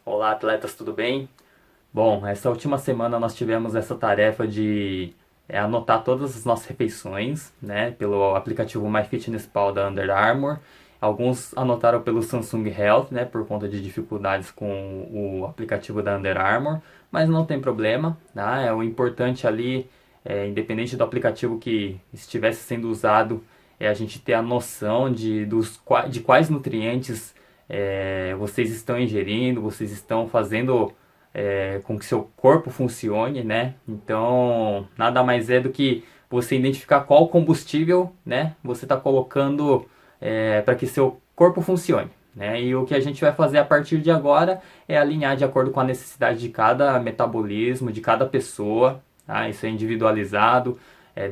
Olá, atletas, tudo bem? Bom, essa última semana nós tivemos essa tarefa de anotar todas as nossas refeições, né, pelo aplicativo MyFitnessPal da Under Armour. Alguns anotaram pelo Samsung Health, né, por conta de dificuldades com o aplicativo da Under Armour, mas não tem problema, tá? O importante ali, independente do aplicativo que estivesse sendo usado, é a gente ter a noção de quais nutrientes vocês estão ingerindo, vocês estão fazendo com que seu corpo funcione, né? Então, nada mais é do que você identificar qual combustível, né, você está colocando para que seu corpo funcione. Né? E o que a gente vai fazer a partir de agora é alinhar de acordo com a necessidade de cada metabolismo, de cada pessoa. Tá? Isso é individualizado,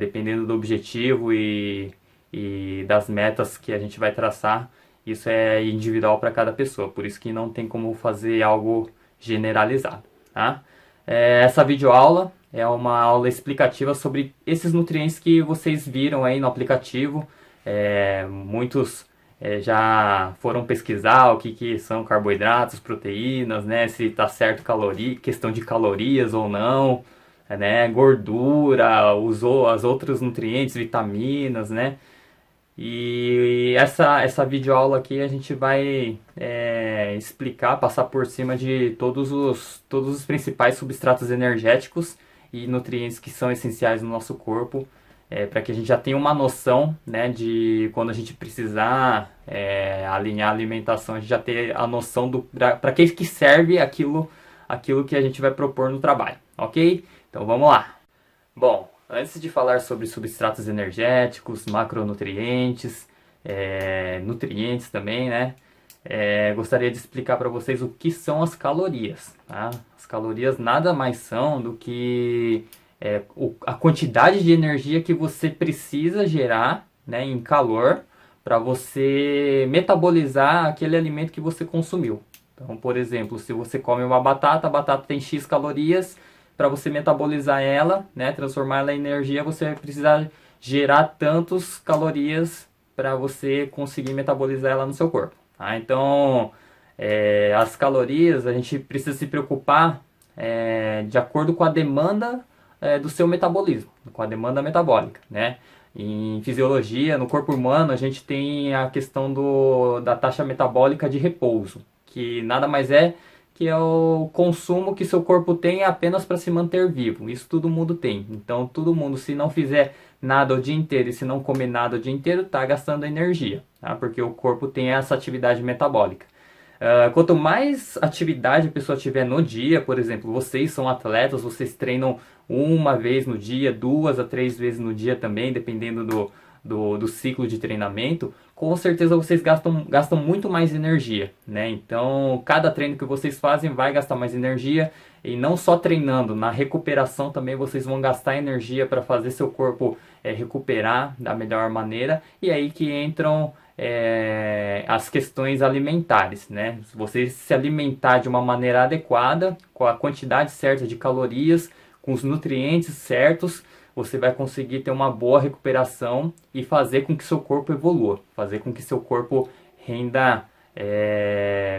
dependendo do objetivo e das metas que a gente vai traçar. Isso é individual para cada pessoa, por isso que não tem como fazer algo generalizado. Tá? Essa videoaula é uma aula explicativa sobre esses nutrientes que vocês viram aí no aplicativo. Muitos já foram pesquisar o que são carboidratos, proteínas, né? Se está certo questão de calorias ou não, né? Gordura, as outros nutrientes, vitaminas, né? E essa videoaula aqui a gente vai explicar, passar por cima de todos os principais substratos energéticos e nutrientes que são essenciais no nosso corpo, para que a gente já tenha uma noção, né, de quando a gente precisar alinhar a alimentação, a gente já ter a noção para que serve aquilo que a gente vai propor no trabalho, ok? Então vamos lá. Bom, antes de falar sobre substratos energéticos, macronutrientes, nutrientes também, né? Gostaria de explicar para vocês o que são as calorias. Tá? As calorias nada mais são do que a quantidade de energia que você precisa gerar, né, em calor para você metabolizar aquele alimento que você consumiu. Então, por exemplo, se você come uma batata, a batata tem X calorias. Para você metabolizar ela, né, transformar ela em energia, você vai precisar gerar tantos calorias para você conseguir metabolizar ela no seu corpo. Tá? Então, as calorias a gente precisa se preocupar de acordo com a demanda do seu metabolismo, com a demanda metabólica, né? Em fisiologia, no corpo humano, a gente tem a questão da taxa metabólica de repouso, que nada mais é que é o consumo que seu corpo tem apenas para se manter vivo. Isso todo mundo tem. Então, todo mundo, se não fizer nada o dia inteiro e se não comer nada o dia inteiro, está gastando energia, tá? Porque o corpo tem essa atividade metabólica. Quanto mais atividade a pessoa tiver no dia, por exemplo, vocês são atletas, vocês treinam uma vez no dia, 2 a 3 vezes no dia também, dependendo do ciclo de treinamento, com certeza vocês gastam muito mais energia, né? Então, cada treino que vocês fazem vai gastar mais energia, e não só treinando, na recuperação também vocês vão gastar energia para fazer seu corpo recuperar da melhor maneira, e aí que entram as questões alimentares, né? Se você se alimentar de uma maneira adequada, com a quantidade certa de calorias, com os nutrientes certos, você vai conseguir ter uma boa recuperação e fazer com que seu corpo evolua, fazer com que seu corpo renda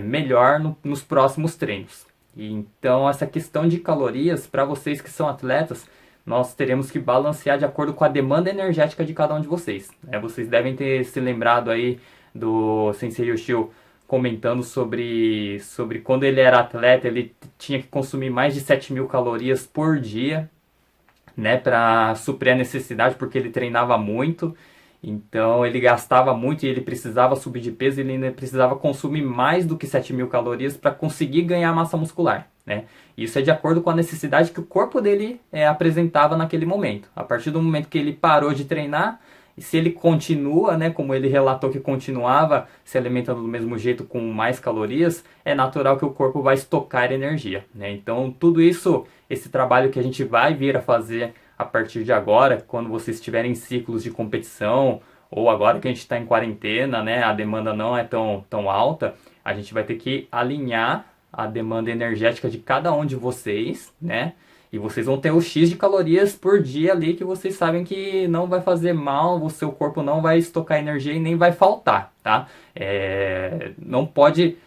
melhor nos próximos treinos. E então, essa questão de calorias, para vocês que são atletas, nós teremos que balancear de acordo com a demanda energética de cada um de vocês. Vocês devem ter se lembrado aí do Sensei Yoshio comentando sobre quando ele era atleta, ele tinha que consumir mais de 7.000 calorias por dia, né, para suprir a necessidade, porque ele treinava muito, então ele gastava muito e ele precisava subir de peso, ele ainda precisava consumir mais do que 7.000 calorias para conseguir ganhar massa muscular, né? Isso é de acordo com a necessidade que o corpo dele apresentava naquele momento. A partir do momento que ele parou de treinar, e se ele continua, né, como ele relatou que continuava se alimentando do mesmo jeito com mais calorias, é natural que o corpo vai estocar energia, né? Então tudo isso, esse trabalho que a gente vai vir a fazer a partir de agora, quando vocês estiverem em ciclos de competição, ou agora que a gente está em quarentena, né, a demanda não é tão alta, a gente vai ter que alinhar a demanda energética de cada um de vocês, né? E vocês vão ter o X de calorias por dia ali que vocês sabem que não vai fazer mal, o seu corpo não vai estocar energia e nem vai faltar, tá? Não pode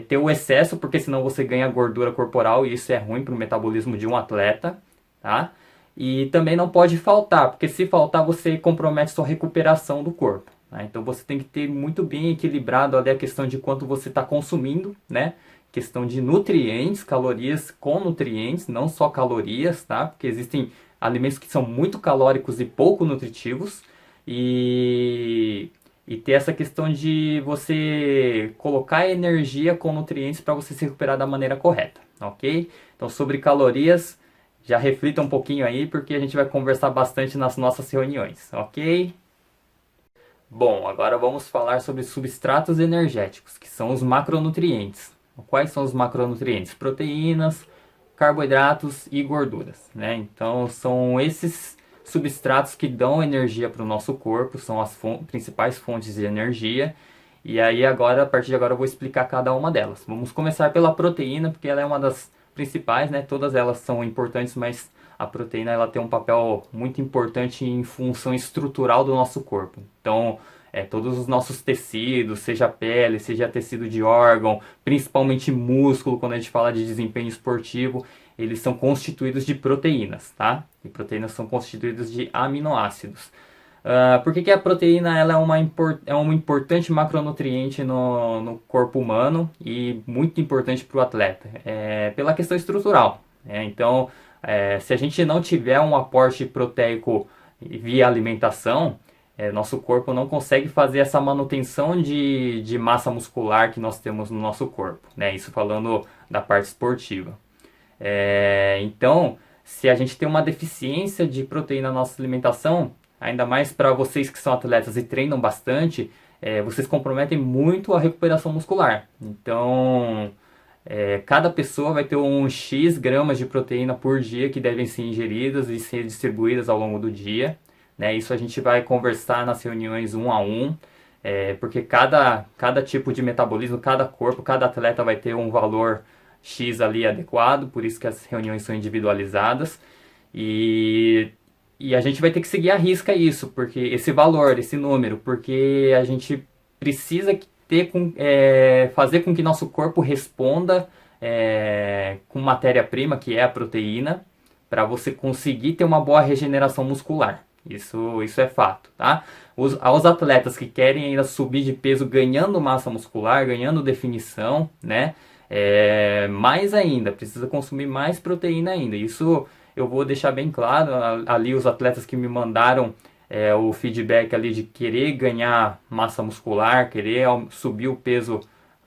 ter o excesso, porque senão você ganha gordura corporal e isso é ruim para o metabolismo de um atleta, tá? E também não pode faltar, porque se faltar você compromete sua recuperação do corpo, né? Então você tem que ter muito bem equilibrado ali a questão de quanto você está consumindo, né? Questão de nutrientes, calorias com nutrientes, não só calorias, tá? Porque existem alimentos que são muito calóricos e pouco nutritivos. E ter essa questão de você colocar energia com nutrientes para você se recuperar da maneira correta, ok? Então, sobre calorias, já reflita um pouquinho aí, porque a gente vai conversar bastante nas nossas reuniões, ok? Bom, agora vamos falar sobre substratos energéticos, que são os macronutrientes. Quais são os macronutrientes? Proteínas, carboidratos e gorduras, né? Então são esses substratos que dão energia para o nosso corpo, são as principais fontes de energia. E aí agora, a partir de agora, eu vou explicar cada uma delas. Vamos começar pela proteína, porque ela é uma das principais, né? Todas elas são importantes, mas a proteína ela tem um papel muito importante em função estrutural do nosso corpo. Então, todos os nossos tecidos, seja pele, seja tecido de órgão, principalmente músculo, quando a gente fala de desempenho esportivo, eles são constituídos de proteínas, tá? E proteínas são constituídas de aminoácidos. Por que a proteína ela é um importante macronutriente no corpo humano e muito importante para o atleta? Pela questão estrutural, né? Então, se a gente não tiver um aporte proteico via alimentação, nosso corpo não consegue fazer essa manutenção de massa muscular que nós temos no nosso corpo, né? Isso falando da parte esportiva. Então, se a gente tem uma deficiência de proteína na nossa alimentação, ainda mais para vocês que são atletas e treinam bastante, vocês comprometem muito a recuperação muscular. Então, cada pessoa vai ter um X gramas de proteína por dia que devem ser ingeridas e ser distribuídas ao longo do dia, né? Isso a gente vai conversar nas reuniões um a um, porque cada tipo de metabolismo, cada corpo, cada atleta vai ter um valor X ali adequado, por isso que as reuniões são individualizadas. E a gente vai ter que seguir à risca isso, porque esse valor, esse número, porque a gente precisa fazer com que nosso corpo responda com matéria-prima, que é a proteína, para você conseguir ter uma boa regeneração muscular. Isso é fato, tá? Aos atletas que querem ainda subir de peso ganhando massa muscular, ganhando definição, né? Mais ainda, precisa consumir mais proteína ainda. Isso eu vou deixar bem claro ali os atletas que me mandaram o feedback ali de querer ganhar massa muscular, querer subir o peso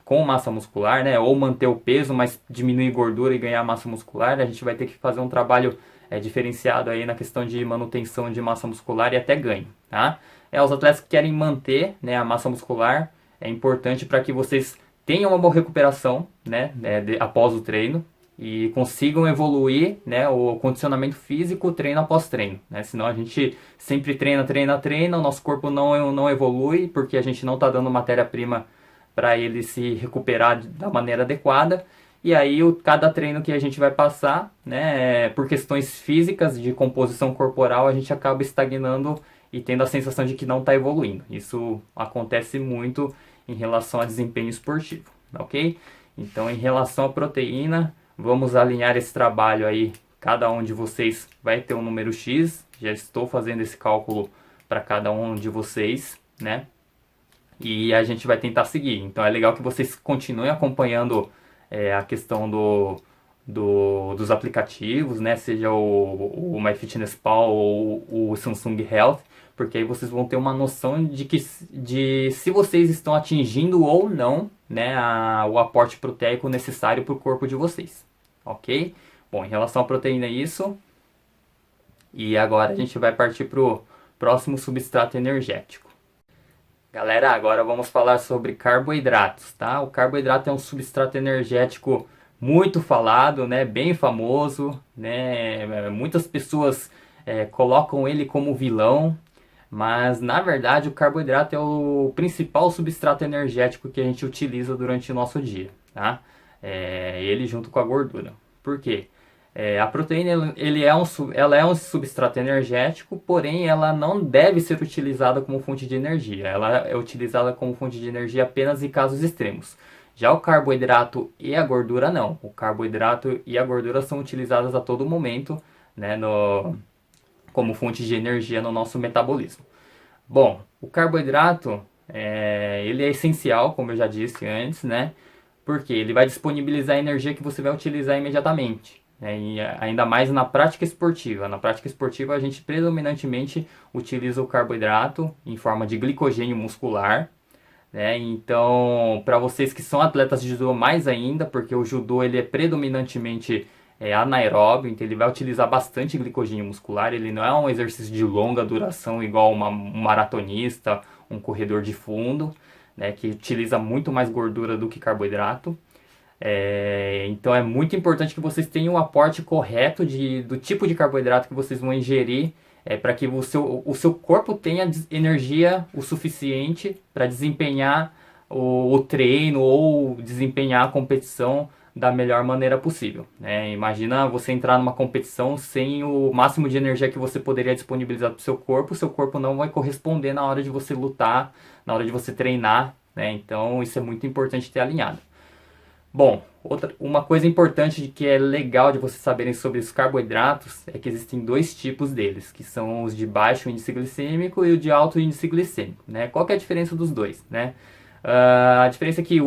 com massa muscular, né? Ou manter o peso, mas diminuir gordura e ganhar massa muscular. A gente vai ter que fazer um trabalho diferenciado aí na questão de manutenção de massa muscular e até ganho, tá? Os atletas que querem manter, né, a massa muscular, é importante para que vocês tenham uma boa recuperação, né, após o treino e consigam evoluir, né, o condicionamento físico treino após treino, né? Senão a gente sempre treina, o nosso corpo não evolui porque a gente não está dando matéria-prima para ele se recuperar da maneira adequada. E aí cada treino que a gente vai passar, né, por questões físicas de composição corporal, a gente acaba estagnando e tendo a sensação de que não está evoluindo. Isso acontece muito em relação a desempenho esportivo, ok? Então, em relação à proteína, vamos alinhar esse trabalho aí. Cada um de vocês vai ter um número X. Já estou fazendo esse cálculo para cada um de vocês, né? E a gente vai tentar seguir. Então, é legal que vocês continuem acompanhando a questão dos aplicativos, né? Seja o MyFitnessPal ou o Samsung Health, porque aí vocês vão ter uma noção de se vocês estão atingindo ou não, né, o aporte proteico necessário para o corpo de vocês, ok? Bom, em relação à proteína é isso. E agora a gente vai partir para o próximo substrato energético. Galera, agora vamos falar sobre carboidratos, tá? O carboidrato é um substrato energético muito falado, né? Bem famoso, né? Muitas pessoas colocam ele como vilão, mas na verdade o carboidrato é o principal substrato energético que a gente utiliza durante o nosso dia, tá? Ele junto com a gordura. Por quê? A proteína ela é um substrato energético, porém ela não deve ser utilizada como fonte de energia. Ela é utilizada como fonte de energia apenas em casos extremos. Já o carboidrato e a gordura não. O carboidrato e a gordura são utilizadas a todo momento, né, como fonte de energia no nosso metabolismo. Bom, o carboidrato ele é essencial, como eu já disse antes, né? Porque ele vai disponibilizar a energia que você vai utilizar imediatamente. Né? E ainda mais na prática esportiva. Na prática esportiva, a gente predominantemente utiliza o carboidrato em forma de glicogênio muscular. Né? Então, para vocês que são atletas de judô, mais ainda, porque o judô ele é predominantemente anaeróbio, então ele vai utilizar bastante glicogênio muscular. Ele não é um exercício de longa duração igual um maratonista, um corredor de fundo, né, que utiliza muito mais gordura do que carboidrato. Então é muito importante que vocês tenham o aporte correto do tipo de carboidrato que vocês vão ingerir, para que o seu corpo tenha energia o suficiente para desempenhar o treino ou desempenhar a competição da melhor maneira possível. Né? Imagina você entrar numa competição sem o máximo de energia que você poderia disponibilizar para o seu corpo não vai corresponder na hora de você lutar, na hora de você treinar. Né? Então isso é muito importante ter alinhado. Bom, uma coisa importante que é legal de vocês saberem sobre os carboidratos é que existem dois tipos deles, que são os de baixo índice glicêmico e o de alto índice glicêmico. Né? Qual que é a diferença dos dois? Né? A diferença é que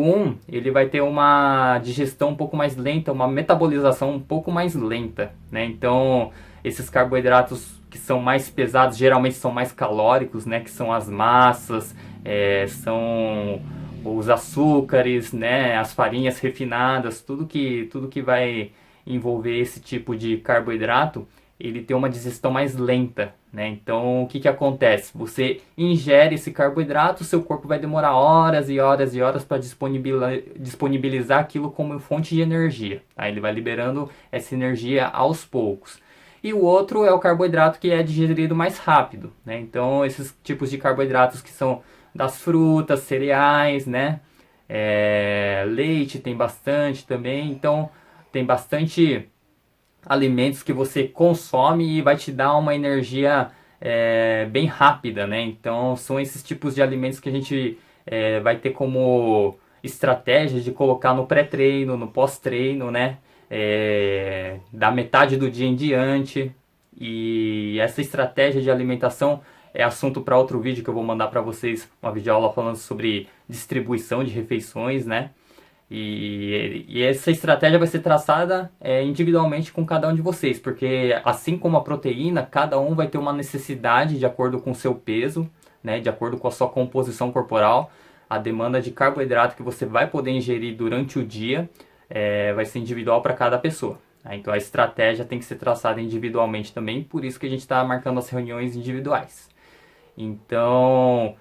ele vai ter uma digestão um pouco mais lenta, uma metabolização um pouco mais lenta. Né? Então, esses carboidratos que são mais pesados geralmente são mais calóricos, né? Que são as massas, são os açúcares, né, as farinhas refinadas, tudo que vai envolver esse tipo de carboidrato, ele tem uma digestão mais lenta, né? Então, o que acontece? Você ingere esse carboidrato, seu corpo vai demorar horas e horas e horas para disponibilizar aquilo como fonte de energia. Tá? Ele vai liberando essa energia aos poucos. E o outro é o carboidrato que é digerido mais rápido, né? Então, esses tipos de carboidratos que são das frutas, cereais, né? Leite tem bastante também. Então, tem bastante alimentos que você consome e vai te dar uma energia bem rápida, né? Então, são esses tipos de alimentos que a gente vai ter como estratégia de colocar no pré-treino, no pós-treino, né? Da metade do dia em diante. E essa estratégia de alimentação é assunto para outro vídeo que eu vou mandar para vocês, uma videoaula falando sobre distribuição de refeições, né? E essa estratégia vai ser traçada individualmente com cada um de vocês, porque assim como a proteína, cada um vai ter uma necessidade de acordo com o seu peso, né? De acordo com a sua composição corporal, a demanda de carboidrato que você vai poder ingerir durante o dia vai ser individual para cada pessoa. Então a estratégia tem que ser traçada individualmente também, por isso que a gente está marcando as reuniões individuais. Então,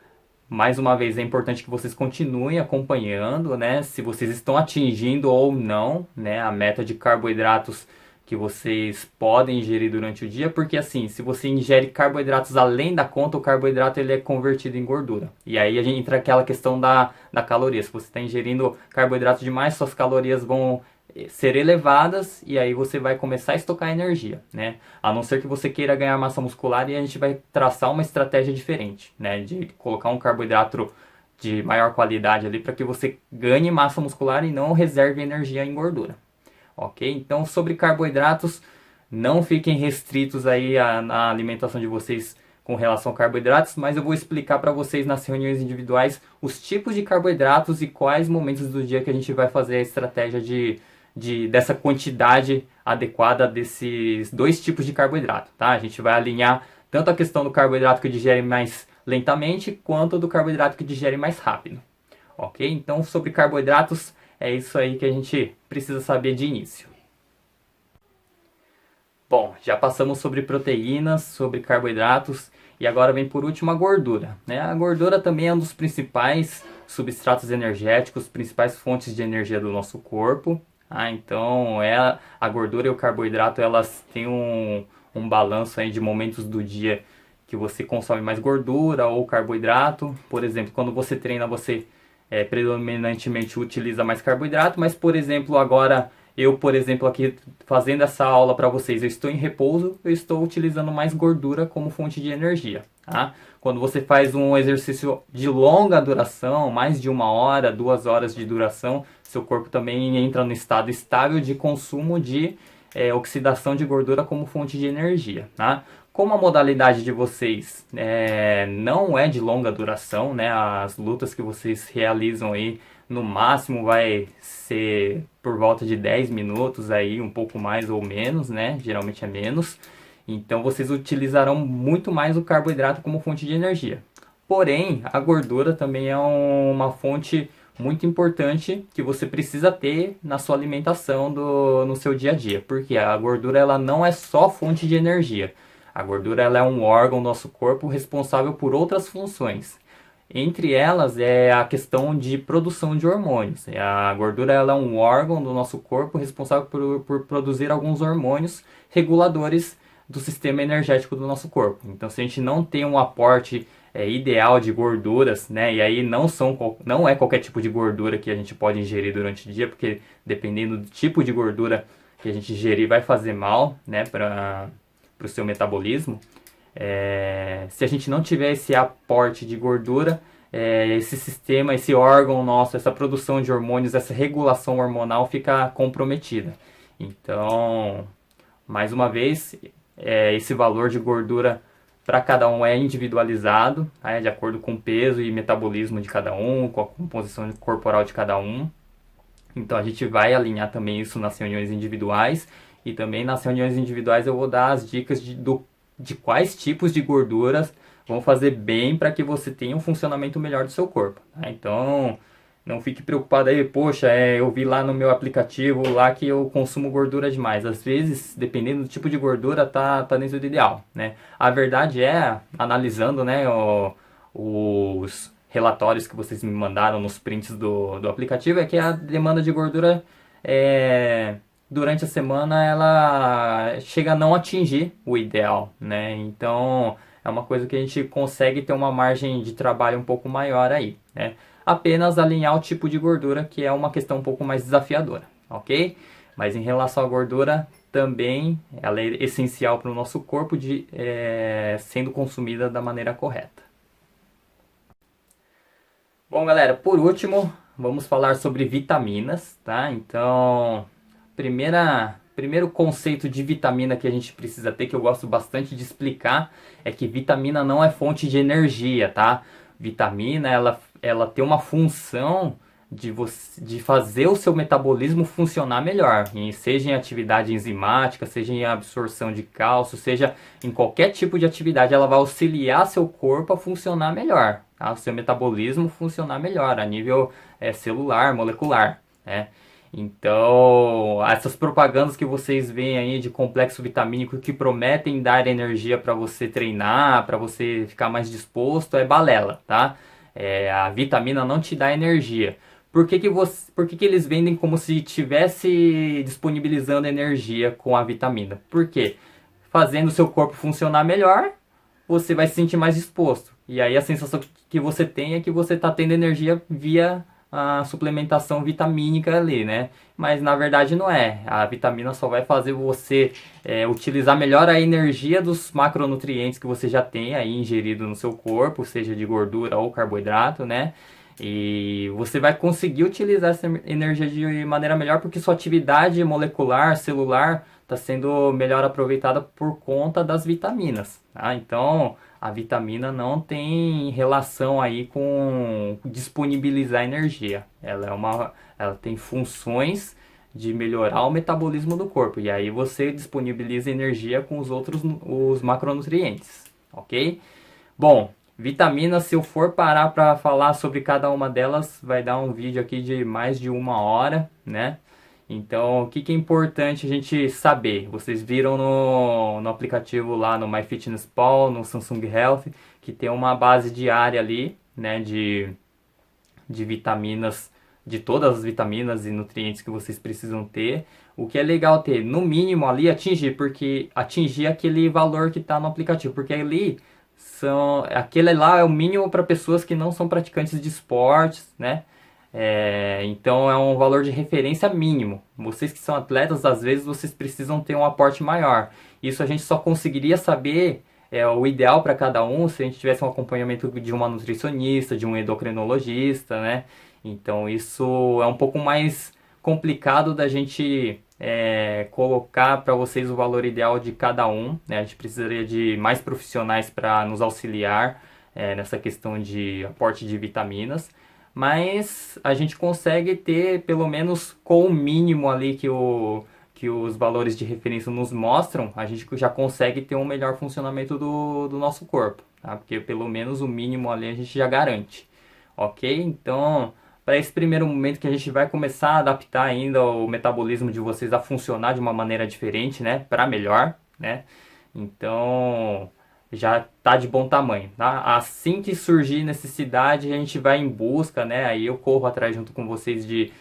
mais uma vez, é importante que vocês continuem acompanhando, né? Se vocês estão atingindo ou não, né, a meta de carboidratos que vocês podem ingerir durante o dia, porque assim, se você ingere carboidratos além da conta, o carboidrato ele é convertido em gordura. E aí a gente entra aquela questão da caloria. Se você está ingerindo carboidrato demais, suas calorias vão ser elevadas e aí você vai começar a estocar energia, né? A não ser que você queira ganhar massa muscular e a gente vai traçar uma estratégia diferente, né? De colocar um carboidrato de maior qualidade ali para que você ganhe massa muscular e não reserve energia em gordura, ok? Então, sobre carboidratos, não fiquem restritos aí na alimentação de vocês com relação a carboidratos, mas eu vou explicar para vocês nas reuniões individuais os tipos de carboidratos e quais momentos do dia que a gente vai fazer a estratégia dessa quantidade adequada desses dois tipos de carboidrato, tá? A gente vai alinhar tanto a questão do carboidrato que digere mais lentamente, quanto do carboidrato que digere mais rápido, ok? Então, sobre carboidratos, é isso aí que a gente precisa saber de início. Bom, já passamos sobre proteínas, sobre carboidratos, e agora vem por último a gordura, né? A gordura também é um dos principais substratos energéticos, principais fontes de energia do nosso corpo. Então, a gordura e o carboidrato, elas têm um balanço aí de momentos do dia que você consome mais gordura ou carboidrato. Por exemplo, quando você treina, você predominantemente utiliza mais carboidrato, mas, por exemplo, agora Eu, por exemplo, aqui fazendo essa aula para vocês, eu estou em repouso, eu estou utilizando mais gordura como fonte de energia, tá? Quando você faz um exercício de longa duração, mais de 1 hora, 2 horas de duração, seu corpo também entra no estado estável de consumo de oxidação de gordura como fonte de energia, tá? Como a modalidade de vocês não é de longa duração, né? As lutas que vocês realizam aí no máximo vai ser por volta de 10 minutos aí, um pouco mais ou menos, né? Geralmente é menos. Então vocês utilizarão muito mais o carboidrato como fonte de energia. Porém, a gordura também é uma fonte muito importante que você precisa ter na sua alimentação no seu dia a dia. Porque a gordura ela não é só fonte de energia. A gordura ela é um órgão do nosso corpo responsável por outras funções. Entre elas é a questão de produção de hormônios. A gordura ela é um órgão do nosso corpo responsável por produzir alguns hormônios reguladores do sistema energético do nosso corpo. Então, se a gente não tem um aporte ideal de gorduras, né, e aí não é qualquer tipo de gordura que a gente pode ingerir durante o dia, porque dependendo do tipo de gordura que a gente ingerir vai fazer mal, né, para o seu metabolismo. Se a gente não tiver esse aporte de gordura, esse sistema, esse órgão nosso, essa produção de hormônios, essa regulação hormonal fica comprometida. Então, mais uma vez, esse valor de gordura para cada um é individualizado, tá? De acordo com o peso e metabolismo de cada um, com a composição corporal de cada um. Então a gente vai alinhar também isso nas reuniões individuais, e também nas reuniões individuais eu vou dar as dicas de quais tipos de gorduras vão fazer bem para que você tenha um funcionamento melhor do seu corpo, tá? Então não fique preocupado aí, poxa, eu vi lá no meu aplicativo lá que eu consumo gordura demais. Às vezes, dependendo do tipo de gordura, tá dentro do ideal, né? A verdade é, analisando, né, os relatórios que vocês me mandaram nos prints do aplicativo, é que a demanda de gordura durante a semana ela chega a não atingir o ideal, né? Então é uma coisa que a gente consegue ter uma margem de trabalho um pouco maior aí, né? Apenas alinhar o tipo de gordura, que é uma questão um pouco mais desafiadora, ok? Mas em relação à gordura, também ela é essencial para o nosso corpo sendo consumida da maneira correta. Bom, galera, por último, vamos falar sobre vitaminas, tá? Então, primeiro conceito de vitamina que a gente precisa ter, que eu gosto bastante de explicar, é que vitamina não é fonte de energia, tá? Vitamina, ela tem uma função de fazer o seu metabolismo funcionar melhor, seja em atividade enzimática, seja em absorção de cálcio, seja em qualquer tipo de atividade, ela vai auxiliar seu corpo a funcionar melhor, tá? O seu metabolismo funcionar melhor a nível celular, molecular, né? Então, essas propagandas que vocês veem aí de complexo vitamínico que prometem dar energia para você treinar, para você ficar mais disposto, é balela, tá? A vitamina não te dá energia. Por que eles vendem como se estivesse disponibilizando energia com a vitamina? Por quê? Fazendo o seu corpo funcionar melhor, você vai se sentir mais disposto. E aí a sensação que você tem é que você está tendo energia via a suplementação vitamínica ali, né? Mas na verdade não é. A vitamina só vai fazer você utilizar melhor a energia dos macronutrientes que você já tem aí ingerido no seu corpo, seja de gordura ou carboidrato, né? E você vai conseguir utilizar essa energia de maneira melhor porque sua atividade molecular, celular, está sendo melhor aproveitada por conta das vitaminas, tá? Então, a vitamina não tem relação aí com disponibilizar energia. Ela tem funções de melhorar o metabolismo do corpo. E aí você disponibiliza energia com os macronutrientes, ok? Bom, vitaminas, se eu for parar para falar sobre cada uma delas, vai dar um vídeo aqui de mais de 1 hora, né? Então, o que é importante a gente saber? Vocês viram no aplicativo lá no MyFitnessPal, no Samsung Health, que tem uma base diária ali, né, de vitaminas, de todas as vitaminas e nutrientes que vocês precisam ter. O que é legal ter, no mínimo ali, atingir aquele valor que está no aplicativo, porque ali aquele lá é o mínimo para pessoas que não são praticantes de esportes, né? Então é um valor de referência mínimo. Vocês que são atletas, às vezes vocês precisam ter um aporte maior. Isso a gente só conseguiria saber o ideal para cada um se a gente tivesse um acompanhamento de uma nutricionista, de um endocrinologista, né? Então isso é um pouco mais complicado da gente colocar para vocês o valor ideal de cada um, né? A gente precisaria de mais profissionais para nos auxiliar nessa questão de aporte de vitaminas, mas a gente consegue ter pelo menos com o mínimo ali que os valores de referência nos mostram, a gente já consegue ter um melhor funcionamento do nosso corpo, tá? Porque pelo menos o mínimo ali a gente já garante, ok? Então, para esse primeiro momento que a gente vai começar a adaptar ainda o metabolismo de vocês a funcionar de uma maneira diferente, né? Para melhor, né? Então, já tá de bom tamanho, tá? Assim que surgir necessidade, a gente vai em busca, né? Aí eu corro atrás junto com vocês de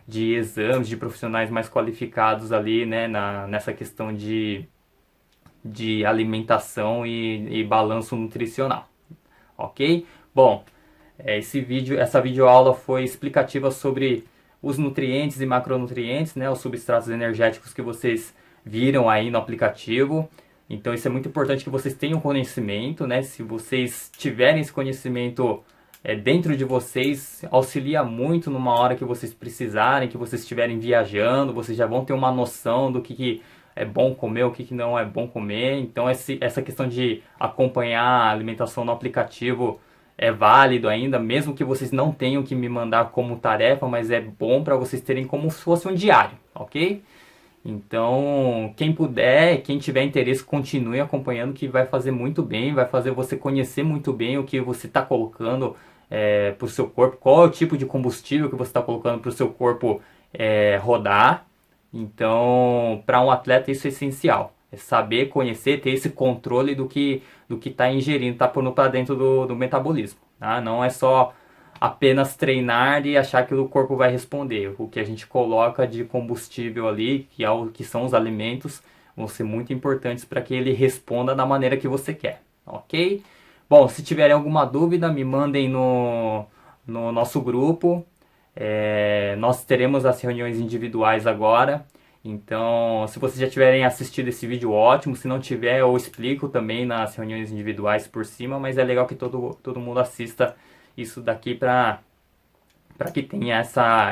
exames, de profissionais mais qualificados ali, né? Nessa questão de alimentação e balanço nutricional, ok? Bom, essa videoaula foi explicativa sobre os nutrientes e macronutrientes, né? Os substratos energéticos que vocês viram aí no aplicativo. Então isso é muito importante que vocês tenham conhecimento, né? Se vocês tiverem esse conhecimento dentro de vocês, auxilia muito numa hora que vocês precisarem, que vocês estiverem viajando, vocês já vão ter uma noção do que é bom comer, o que não é bom comer. Então essa questão de acompanhar a alimentação no aplicativo é válido ainda, mesmo que vocês não tenham que me mandar como tarefa, mas é bom para vocês terem como se fosse um diário, ok? Então, quem puder, quem tiver interesse, continue acompanhando, que vai fazer muito bem, vai fazer você conhecer muito bem o que você está colocando para o seu corpo, qual é o tipo de combustível que você está colocando para o seu corpo rodar. Então, para um atleta isso é essencial, é saber, conhecer, ter esse controle do que está ingerindo, está pondo para dentro do metabolismo. Tá? Não é só apenas treinar e achar que o corpo vai responder. O que a gente coloca de combustível ali, que são os alimentos, vão ser muito importantes para que ele responda da maneira que você quer, ok? Bom, se tiverem alguma dúvida, me mandem no nosso grupo. Nós teremos as reuniões individuais agora. Então, se vocês já tiverem assistido esse vídeo, ótimo. Se não tiver, eu explico também nas reuniões individuais por cima, mas é legal que todo mundo assista isso daqui para que tenha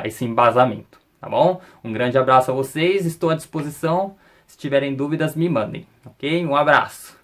esse embasamento, tá bom? Um grande abraço a vocês, estou à disposição. Se tiverem dúvidas, me mandem, ok? Um abraço!